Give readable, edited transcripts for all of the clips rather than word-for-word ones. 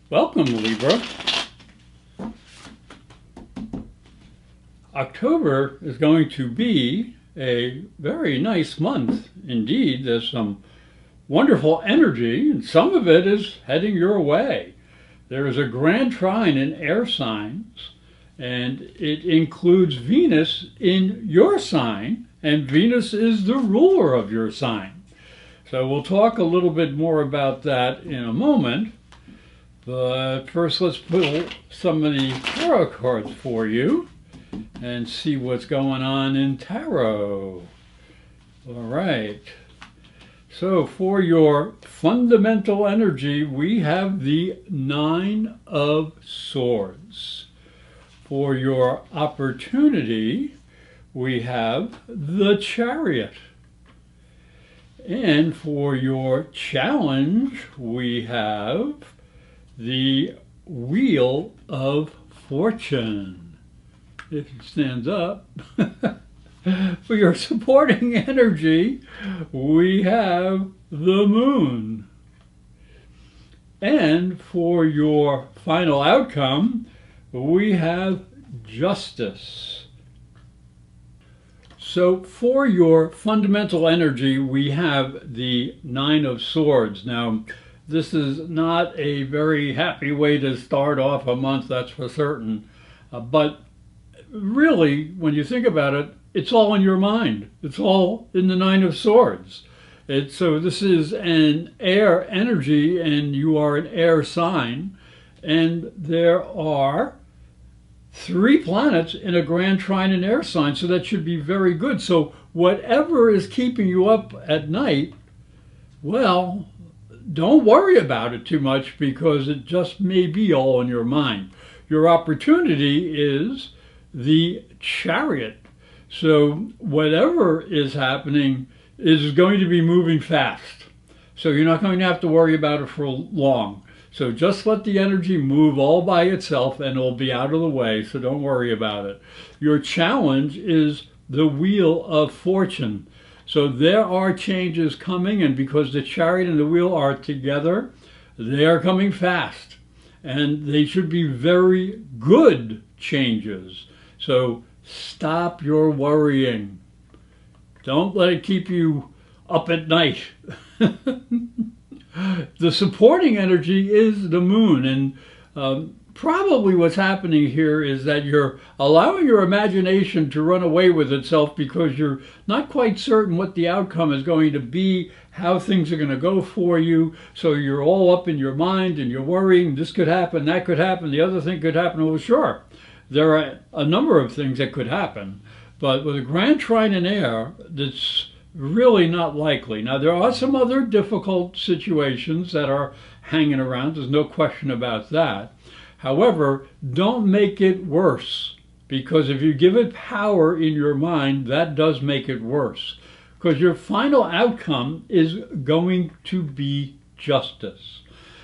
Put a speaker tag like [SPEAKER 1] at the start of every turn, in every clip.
[SPEAKER 1] Welcome, Libra. October is going to be a very nice month indeed. There's some wonderful energy, and some of it is heading your way. There is a grand trine in air signs, and it includes Venus in your sign, and Venus is the ruler of your sign. So we'll talk a little bit more about that in a moment. But first, let's pull some of the tarot cards for you and see what's going on in tarot. All right. So for your fundamental energy, we have the Nine of Swords. For your opportunity, we have the Chariot. And for your challenge, we have the Wheel of Fortune. If it stands up. For your supporting energy, we have the Moon. And for your final outcome, we have Justice. So for your fundamental energy, we have the Nine of Swords. Now, this is not a very happy way to start off a month, that's for certain. But really, when you think about it, it's all in your mind. It's all in the Nine of Swords. So this is an air energy, and you are an air sign. And there are 3 planets in a grand trine in air sign, so that should be very good. So whatever is keeping you up at night, well, don't worry about it too much, because it just may be all in your mind. Your opportunity is the Chariot. So whatever is happening is going to be moving fast. So you're not going to have to worry about it for long. So just let the energy move all by itself, and it'll be out of the way, so don't worry about it. Your challenge is the Wheel of Fortune. So there are changes coming, and because the Chariot and the Wheel are together, they are coming fast. And they should be very good changes. So stop your worrying. Don't let it keep you up at night. The supporting energy is the Moon, and probably what's happening here is that you're allowing your imagination to run away with itself, because you're not quite certain what the outcome is going to be, how things are going to go for you. So you're all up in your mind and you're worrying, this could happen, that could happen, the other thing could happen. Well, sure, there are a number of things that could happen, but with a grand trine in air, that's really not likely. Now, there are some other difficult situations that are hanging around. There's no question about that. However, don't make it worse, because if you give it power in your mind, that does make it worse, because your final outcome is going to be justice.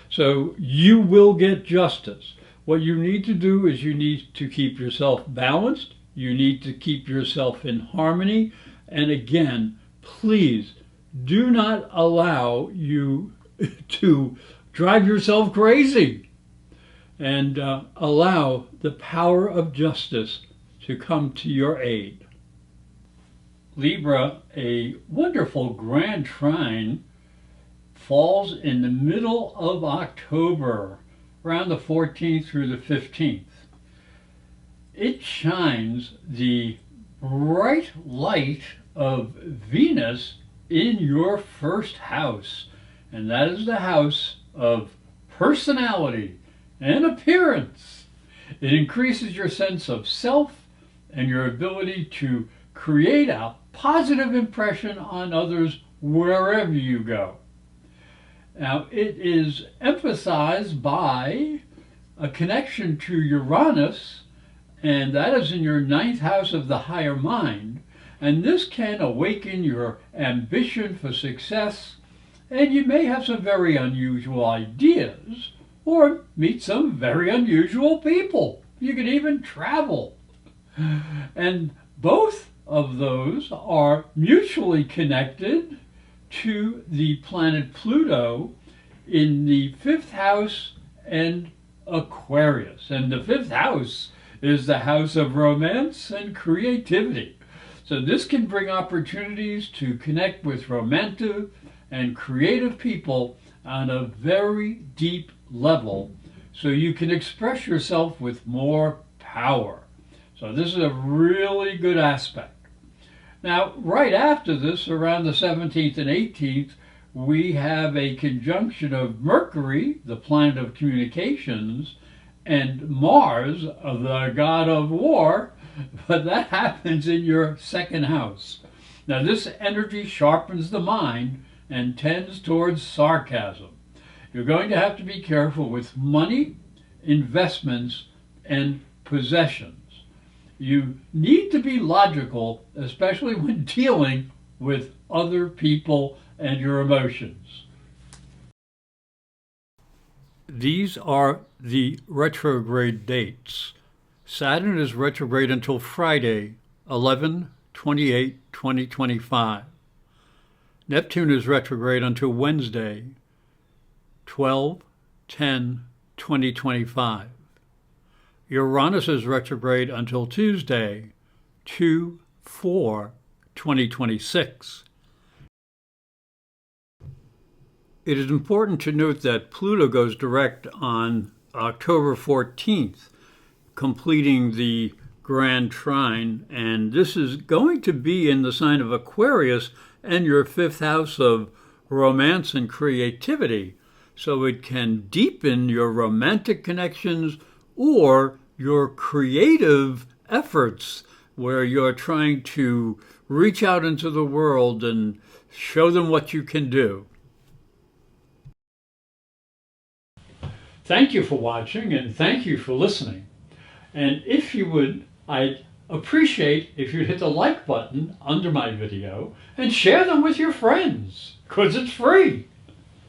[SPEAKER 1] So you will get justice. What you need to do is you need to keep yourself balanced. You need to keep yourself in harmony. And again, please do not allow you to drive yourself crazy, and allow the power of justice to come to your aid. Libra, a wonderful grand trine falls in the middle of October, around the 14th through the 15th. It shines the bright light of Venus in your first house, and that is the house of personality and appearance. It increases your sense of self and your ability to create a positive impression on others wherever you go. Now, it is emphasized by a connection to Uranus, and that is in your 9th house of the higher mind. And this can awaken your ambition for success, and you may have some very unusual ideas, or meet some very unusual people. You can even travel. And both of those are mutually connected to the planet Pluto in the 5th house and Aquarius. And the fifth house is the house of romance and creativity. So this can bring opportunities to connect with romantic and creative people on a very deep level so you can express yourself with more power. So this is a really good aspect. Now, right after this, around the 17th and 18th, we have a conjunction of Mercury, the planet of communications, and Mars, the god of war, but that happens in your second house. Now, this energy sharpens the mind and tends towards sarcasm. You're going to have to be careful with money, investments, and possessions. You need to be logical, especially when dealing with other people and your emotions. These are the retrograde dates. Saturn is retrograde until Friday, 11/28/2025. Neptune is retrograde until Wednesday, 12/10/2025. Uranus is retrograde until Tuesday, 2/4/2026. It is important to note that Pluto goes direct on October 14th, completing the Grand Trine, and this is going to be in the sign of Aquarius and your fifth house of romance and creativity. So it can deepen your romantic connections or your creative efforts where you're trying to reach out into the world and show them what you can do. Thank you for watching and thank you for listening. And if you would, I'd appreciate if you'd hit the like button under my video and share them with your friends, because it's free.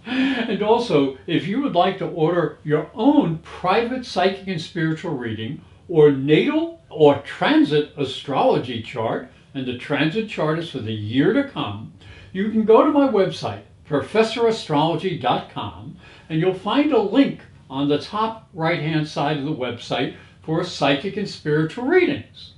[SPEAKER 1] And also, if you would like to order your own private psychic and spiritual reading or natal or transit astrology chart, and the transit chart is for the year to come, you can go to my website, professorastrology.com, and you'll find a link on the top right-hand side of the website for psychic and spiritual readings.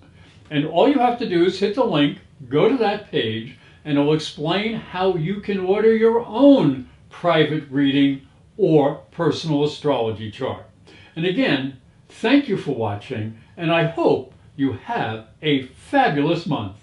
[SPEAKER 1] And all you have to do is hit the link, go to that page, and it'll explain how you can order your own private reading or personal astrology chart. And again, thank you for watching, and I hope you have a fabulous month.